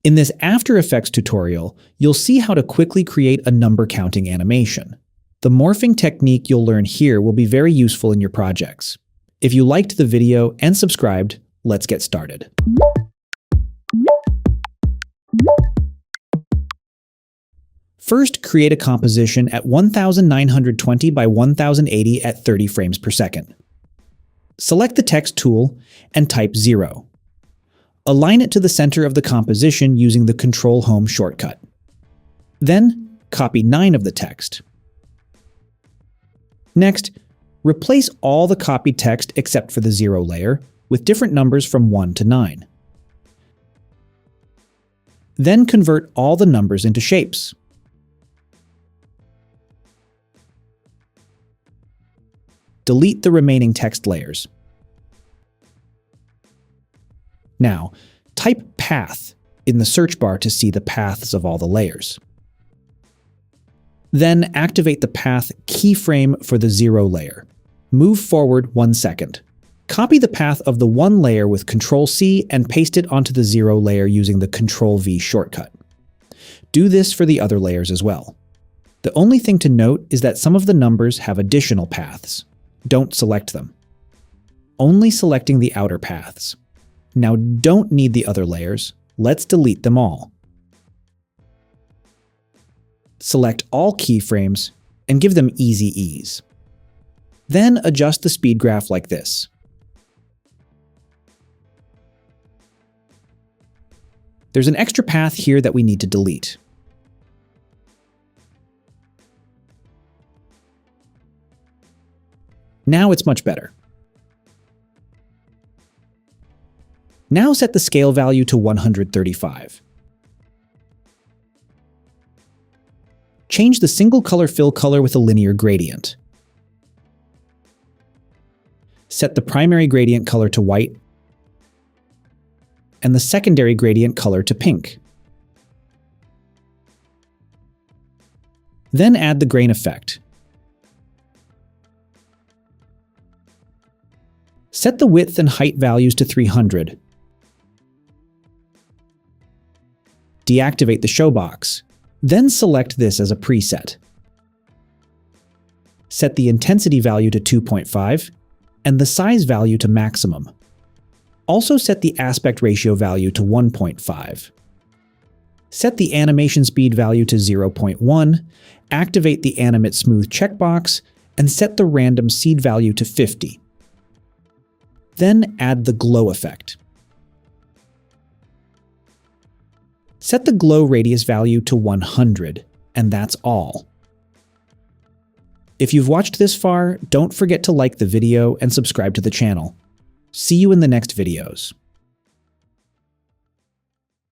In this After Effects tutorial, you'll see how to quickly create a number counting animation. The morphing technique you'll learn here will be very useful in your projects. If you liked the video and subscribed, let's get started. First, create a composition at 1920 by 1080 at 30 frames per second. Select the text tool and type 0. Align it to the center of the composition using the Control-Home shortcut. Then, copy 9 of the text. Next, replace all the copied text except for the 0 layer with different numbers from 1 to 9. Then convert all the numbers into shapes. Delete the remaining text layers. Now, type path in the search bar to see the paths of all the layers. Then activate the path keyframe for the 0 layer. Move forward 1 second. Copy the path of the 1 layer with Ctrl-C and paste it onto the 0 layer using the Ctrl-V shortcut. Do this for the other layers as well. The only thing to note is that some of the numbers have additional paths. Don't select them. Only selecting the outer paths. Now don't need the other layers. Let's delete them all. Select all keyframes and give them easy ease. Then adjust the speed graph like this. There's an extra path here that we need to delete. Now it's much better. Now set the scale value to 135. Change the single color fill color with a linear gradient. Set the primary gradient color to white and the secondary gradient color to pink. Then add the grain effect. Set the width and height values to 300. Deactivate the show box. Then select this as a preset. Set the intensity value to 2.5 and the size value to maximum. Also set the aspect ratio value to 1.5. Set the animation speed value to 0.1, activate the Animate Smooth checkbox, and set the random seed value to 50. Then add the glow effect. Set the glow radius value to 100, and that's all. If you've watched this far, don't forget to like the video and subscribe to the channel. See you in the next videos.